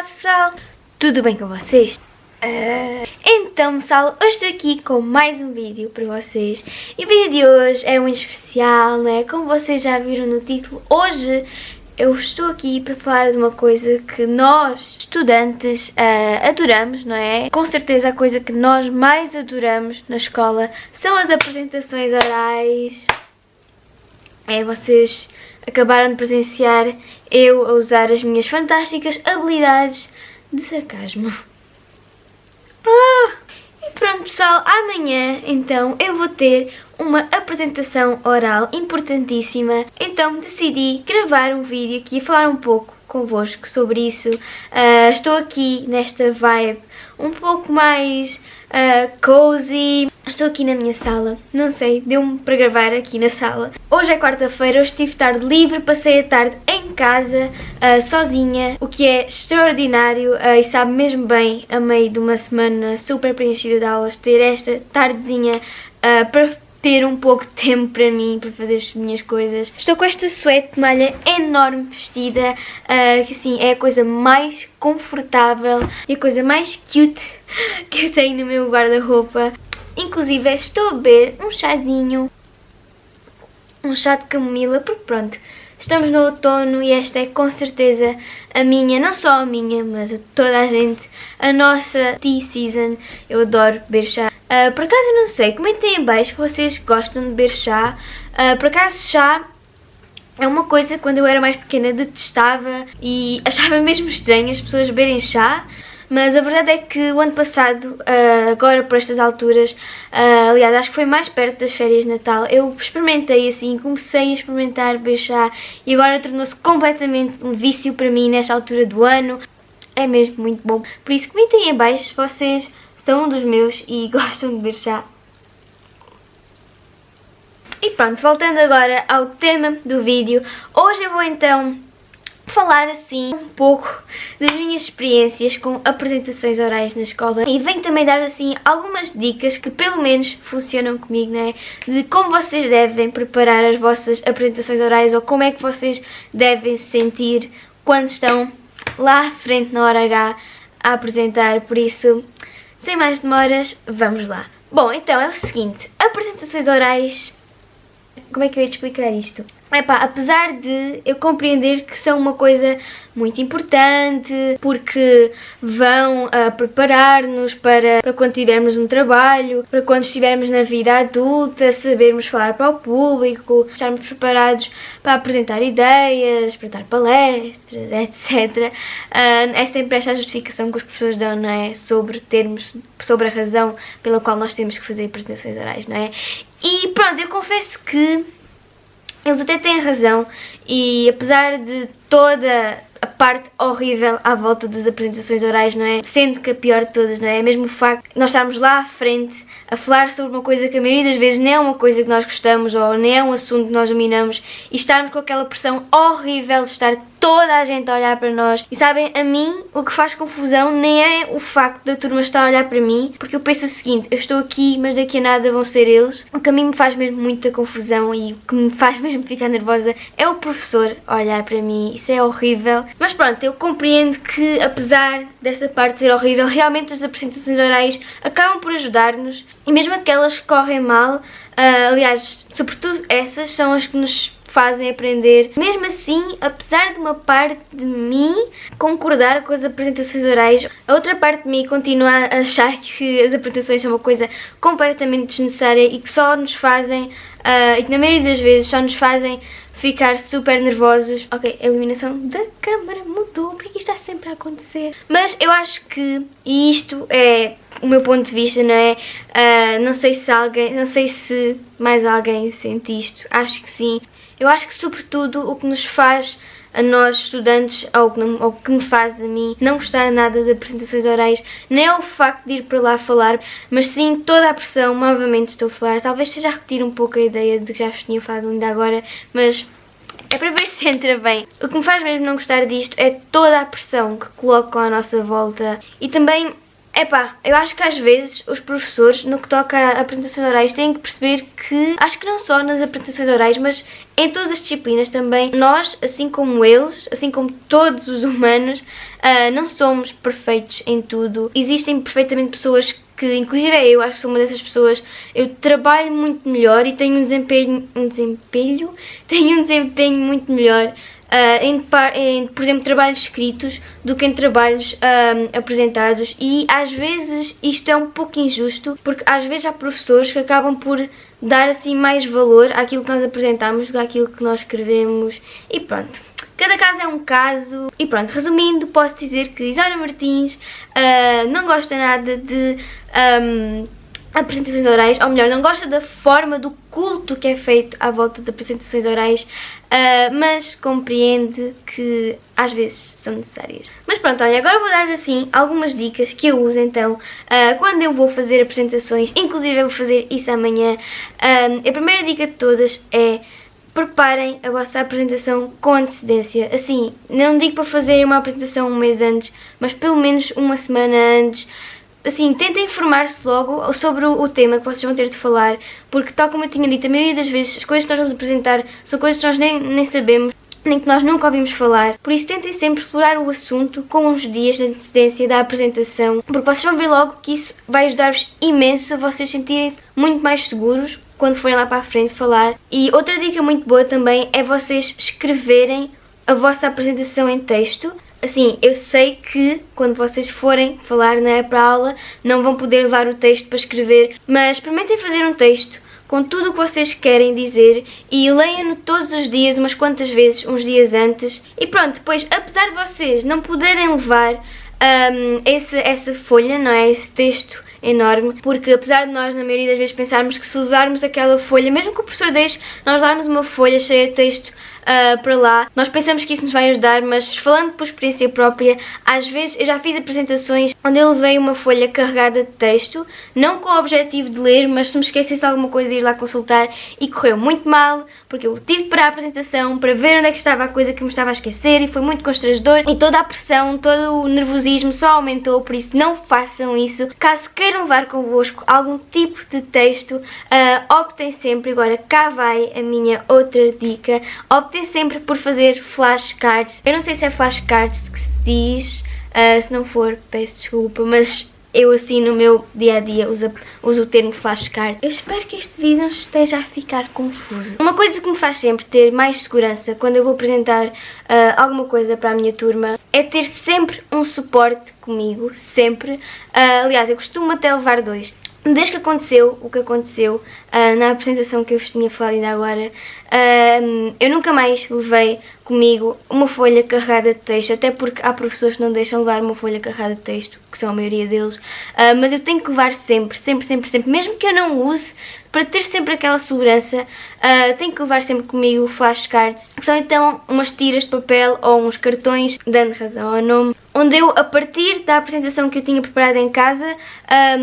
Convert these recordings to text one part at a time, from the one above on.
pessoal, tudo bem com vocês? Então pessoal, hoje estou aqui com mais um vídeo para vocês. E o vídeo de hoje é um especial, né? Como vocês já viram no título, hoje eu estou aqui para falar de uma coisa que nós, estudantes, adoramos, não é? Com certeza a coisa que nós mais adoramos na escola são as apresentações orais. Vocês acabaram de presenciar eu a usar as minhas fantásticas habilidades de sarcasmo. E pronto pessoal, amanhã então eu vou ter uma apresentação oral importantíssima. Então decidi gravar um vídeo aqui e falar um pouco convosco sobre isso. Estou aqui nesta vibe um pouco mais cozy. Estou aqui na minha sala, não sei, deu-me para gravar aqui na sala. Hoje é quarta-feira, hoje tive tarde livre, passei a tarde em casa, sozinha, o que é extraordinário e sabe mesmo bem, a meio de uma semana super preenchida de aulas, ter esta tardezinha para ter um pouco de tempo para mim, para fazer as minhas coisas. Estou com esta suéte de malha enorme vestida, que assim é a coisa mais confortável e a coisa mais cute que eu tenho no meu guarda-roupa. Inclusive estou a beber um chazinho, um chá de camomila, porque pronto, estamos no outono e esta é com certeza a minha, não só a minha, mas a toda a gente, a nossa tea season. Eu adoro beber chá. Por acaso eu não sei, comentem em baixo se vocês gostam de beber chá. Por acaso chá é uma coisa que quando eu era mais pequena detestava e achava mesmo estranho as pessoas beberem chá. Mas a verdade é que o ano passado, agora por estas alturas, aliás acho que foi mais perto das férias de Natal, eu experimentei assim, comecei a experimentar beber chá e agora tornou-se completamente um vício para mim nesta altura do ano. É mesmo muito bom. Por isso comentem em baixo se vocês são um dos meus e gostam de beber chá. E pronto, voltando agora ao tema do vídeo, hoje eu vou então falar assim um pouco das minhas experiências com apresentações orais na escola e venho também dar assim algumas dicas que pelo menos funcionam comigo, né? De como vocês devem preparar as vossas apresentações orais ou como é que vocês devem se sentir quando estão lá à frente na hora H a apresentar. Por isso, sem mais demoras, vamos lá. Bom, então é o seguinte, apresentações orais, como é que eu ia te explicar isto? Apesar de eu compreender que são uma coisa muito importante, porque vão preparar-nos para quando tivermos um trabalho, para quando estivermos na vida adulta, sabermos falar para o público, estarmos preparados para apresentar ideias, para dar palestras, etc. É sempre esta a justificação que os professores dão, não é? Sobre a razão pela qual nós temos que fazer apresentações orais, não é? E pronto, eu confesso que eles até têm razão e apesar de toda a parte horrível à volta das apresentações orais, não é? Sendo que a pior de todas, não é? É mesmo o facto de nós estarmos lá à frente a falar sobre uma coisa que a maioria das vezes nem é uma coisa que nós gostamos ou nem é um assunto que nós dominamos e estarmos com aquela pressão horrível de estar toda a gente a olhar para nós. E sabem, a mim o que faz confusão nem é o facto da turma estar a olhar para mim, porque eu penso o seguinte, eu estou aqui mas daqui a nada vão ser eles. O que a mim me faz mesmo muita confusão e o que me faz mesmo ficar nervosa é o professor a olhar para mim, isso é horrível. Mas pronto, eu compreendo que apesar dessa parte ser horrível, realmente as apresentações orais acabam por ajudar-nos e mesmo aquelas que correm mal, aliás, sobretudo essas são as que nos fazem aprender. Mesmo assim, apesar de uma parte de mim concordar com as apresentações orais, a outra parte de mim continua a achar que as apresentações são uma coisa completamente desnecessária e que só nos fazem, e que na maioria das vezes só nos fazem ficar super nervosos. Ok, a iluminação da câmara mudou, porque isto está sempre a acontecer. Mas eu acho que, e isto é o meu ponto de vista, não é? Não sei se mais alguém sente isto, acho que sim. Eu acho que sobretudo o que nos faz a nós estudantes, ou que me faz a mim não gostar nada de apresentações orais, não é o facto de ir para lá falar, mas sim toda a pressão. Novamente estou a falar, talvez esteja a repetir um pouco a ideia de que já vos tinha falado ainda agora, mas é para ver se entra bem. O que me faz mesmo não gostar disto é toda a pressão que colocam à nossa volta e também Epá, eu acho que às vezes os professores, no que toca a apresentações orais, têm que perceber que, acho que não só nas apresentações orais, mas em todas as disciplinas também, nós, assim como eles, assim como todos os humanos, não somos perfeitos em tudo. Existem perfeitamente pessoas que, inclusive eu acho que sou uma dessas pessoas, eu trabalho muito melhor e tenho um desempenho muito melhor por exemplo, trabalhos escritos do que em trabalhos apresentados, e às vezes isto é um pouco injusto, porque às vezes há professores que acabam por dar assim mais valor àquilo que nós apresentamos do que àquilo que nós escrevemos, e pronto. Cada caso é um caso. E pronto, resumindo, posso dizer que Isaura Martins não gosta nada de apresentações orais, ou melhor, não gosta da forma do culto que é feito à volta de apresentações orais, mas compreende que às vezes são necessárias. Mas pronto, olha, agora vou dar assim algumas dicas que eu uso então quando eu vou fazer apresentações, inclusive eu vou fazer isso amanhã. A primeira dica de todas é: preparem a vossa apresentação com antecedência. Assim, não digo para fazerem uma apresentação um mês antes, mas pelo menos uma semana antes. Assim, tentem informar-se logo sobre o tema que vocês vão ter de falar, porque tal como eu tinha dito, a maioria das vezes as coisas que nós vamos apresentar são coisas que nós nem sabemos, nem que nós nunca ouvimos falar. Por isso tentem sempre explorar o assunto com uns dias de antecedência da apresentação, porque vocês vão ver logo que isso vai ajudar-vos imenso a vocês sentirem-se muito mais seguros quando forem lá para a frente falar. E outra dica muito boa também é vocês escreverem a vossa apresentação em texto. Assim, eu sei que quando vocês forem falar para a aula não vão poder levar o texto para escrever, mas experimentem fazer um texto com tudo o que vocês querem dizer e leiam-no todos os dias, umas quantas vezes, uns dias antes. E pronto, depois, apesar de vocês não poderem levar essa folha, não é? Esse texto enorme, porque apesar de nós na maioria das vezes pensarmos que se levarmos aquela folha, mesmo que o professor deixe nós darmos uma folha cheia de texto para lá, nós pensamos que isso nos vai ajudar, mas falando por experiência própria, às vezes eu já fiz apresentações onde eu levei uma folha carregada de texto, não com o objetivo de ler, mas se me esquecesse alguma coisa ir lá consultar, e correu muito mal, porque eu tive de parar a apresentação para ver onde é que estava a coisa que me estava a esquecer, e foi muito constrangedor, e toda a pressão, todo o nervosismo só aumentou. Por isso não façam isso. Caso queiram levar convosco algum tipo de texto, optem sempre, agora cá vai a minha outra dica, optem sempre por fazer flashcards. Eu não sei se é flashcards que se diz, se não for peço desculpa, mas eu assim no meu dia a dia uso o termo flashcards. Eu espero que este vídeo não esteja a ficar confuso. Uma coisa que me faz sempre ter mais segurança quando eu vou apresentar alguma coisa para a minha turma é ter sempre um suporte comigo, sempre. Aliás, eu costumo até levar dois. Desde que aconteceu o que aconteceu na apresentação que eu vos tinha falado ainda agora, eu nunca mais levei comigo uma folha carregada de texto, até porque há professores que não deixam levar uma folha carregada de texto, que são a maioria deles, mas eu tenho que levar sempre, mesmo que eu não use, para ter sempre aquela segurança, tenho que levar sempre comigo flashcards, que são então umas tiras de papel ou uns cartões, dando razão ao nome, onde eu, a partir da apresentação que eu tinha preparado em casa,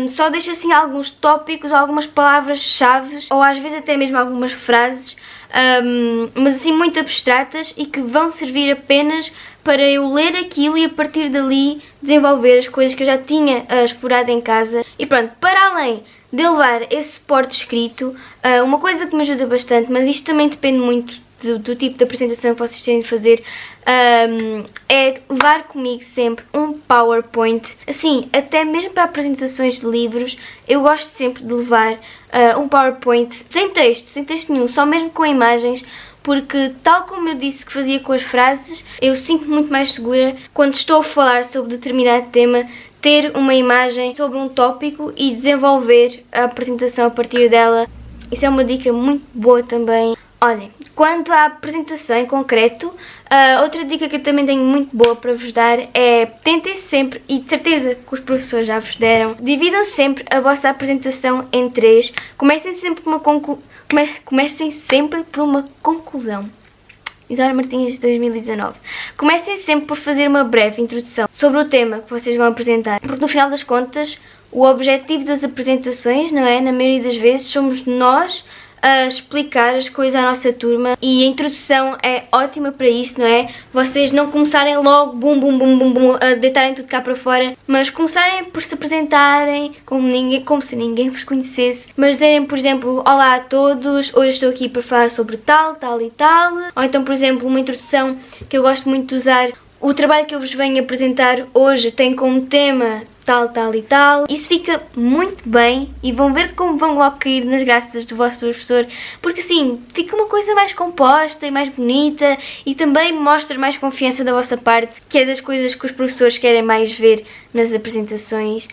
só deixo assim alguns tópicos, algumas palavras-chave, ou às vezes até mesmo algumas frases, mas assim muito abstratas e que vão servir apenas para eu ler aquilo e a partir dali desenvolver as coisas que eu já tinha explorado em casa. E pronto, para além de levar esse suporte escrito, uma coisa que me ajuda bastante, mas isto também depende muito do tipo de apresentação que vocês têm de fazer, é levar comigo sempre um PowerPoint. Assim, até mesmo para apresentações de livros, eu gosto sempre de levar um PowerPoint sem texto nenhum, só mesmo com imagens, porque tal como eu disse que fazia com as frases, eu sinto muito mais segura quando estou a falar sobre determinado tema, ter uma imagem sobre um tópico e desenvolver a apresentação a partir dela. Isso é uma dica muito boa também. Olhem, quanto à apresentação em concreto, outra dica que eu também tenho muito boa para vos dar é: tentem sempre, e de certeza que os professores já vos deram, dividam sempre a vossa apresentação em três, comecem sempre por uma conclusão. Isaura Martins 2019. Comecem sempre por fazer uma breve introdução sobre o tema que vocês vão apresentar, porque no final das contas o objetivo das apresentações, não é? Na maioria das vezes somos nós a explicar as coisas à nossa turma e a introdução é ótima para isso, não é? Vocês não começarem logo bum bum bum bum bum a deitarem tudo cá para fora, mas começarem por se apresentarem como se ninguém vos conhecesse, mas dizerem, por exemplo, olá a todos, hoje estou aqui para falar sobre tal, tal e tal, ou então, por exemplo, uma introdução que eu gosto muito de usar: o trabalho que eu vos venho apresentar hoje tem como tema tal, tal e tal. Isso fica muito bem e vão ver como vão logo cair nas graças do vosso professor, porque assim fica uma coisa mais composta e mais bonita e também mostra mais confiança da vossa parte, que é das coisas que os professores querem mais ver nas apresentações.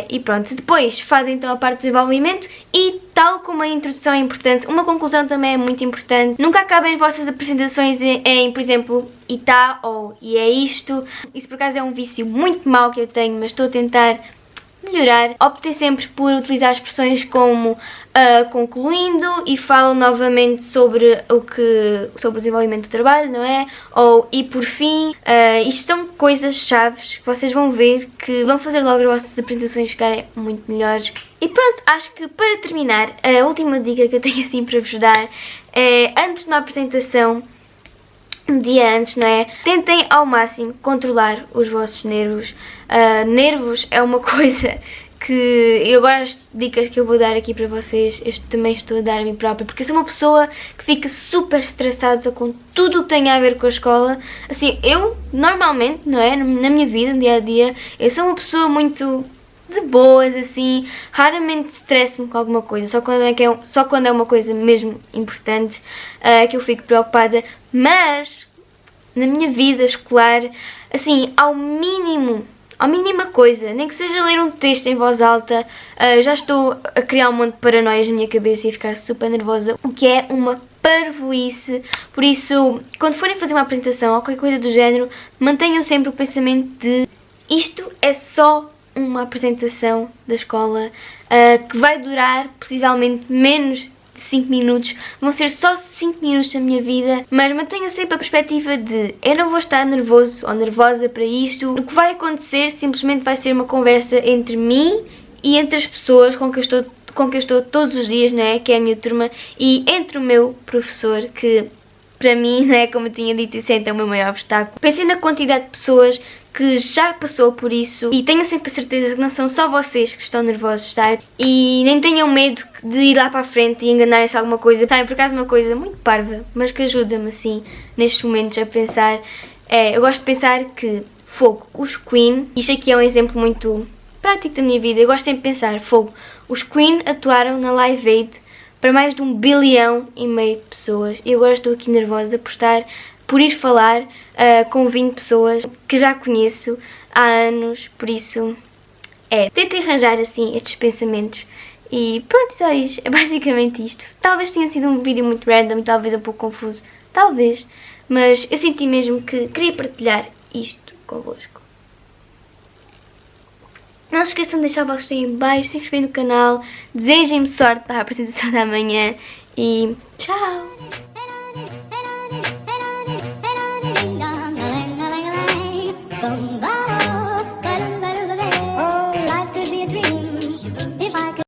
E pronto, depois fazem então a parte do desenvolvimento e, tal como a introdução é importante, uma conclusão também é muito importante. Nunca acabem as vossas apresentações em, por exemplo, e tá ou e é isto. Isso por acaso é um vício muito mau que eu tenho, mas estou a tentar melhorar. Optem sempre por utilizar expressões como concluindo e falam novamente sobre o desenvolvimento do trabalho, não é? Ou e por fim. Isto são coisas chaves que vocês vão ver que vão fazer logo as vossas apresentações ficarem muito melhores. E pronto, acho que para terminar, a última dica que eu tenho assim para vos dar é: antes de uma apresentação, um dia antes, não é? Tentem ao máximo controlar os vossos nervos. Nervos é uma coisa que eu agora, as dicas que eu vou dar aqui para vocês, eu também estou a dar a mim própria, porque eu sou uma pessoa que fica super estressada com tudo o que tem a ver com a escola. Assim, eu normalmente, não é? Na minha vida, no dia a dia, eu sou uma pessoa muito de boas, assim, raramente estresso-me com alguma coisa, só quando é uma coisa mesmo importante que eu fico preocupada, mas na minha vida escolar, assim, ao mínima coisa, nem que seja ler um texto em voz alta, já estou a criar um monte de paranoias na minha cabeça e a ficar super nervosa, o que é uma parvoíce. Por isso, quando forem fazer uma apresentação ou qualquer coisa do género, mantenham sempre o pensamento de: isto é só uma apresentação da escola que vai durar possivelmente menos de 5 minutos, vão ser só 5 minutos da minha vida, mas mantenha sempre a perspectiva de: eu não vou estar nervoso ou nervosa para isto. O que vai acontecer simplesmente vai ser uma conversa entre mim e entre as pessoas com que eu estou todos os dias, não é? Que é a minha turma, e entre o meu professor, que para mim, não é? Como eu tinha dito, isso é então o meu maior obstáculo. Pensem na quantidade de pessoas que já passou por isso e tenham sempre a certeza que não são só vocês que estão nervosos, tá? E nem tenham medo de ir lá para a frente e enganarem-se alguma coisa. Sabem, por acaso uma coisa muito parva, mas que ajuda-me assim nestes momentos a pensar, eu gosto de pensar que, fogo, os Queen, isto aqui é um exemplo muito prático da minha vida, eu gosto sempre de pensar, fogo, os Queen atuaram na Live Aid para mais de 1,5 bilhão de pessoas e eu agora estou aqui nervosa por ir falar com 20 pessoas que já conheço há anos, por isso tentem arranjar assim estes pensamentos e pronto, só isso, é basicamente isto. Talvez tenha sido um vídeo muito random, talvez um pouco confuso, talvez, mas eu senti mesmo que queria partilhar isto convosco. Não se esqueçam de deixar o vosso gostei em baixo, se inscrever no canal, desejem-me sorte para a apresentação da manhã e tchau! Bye.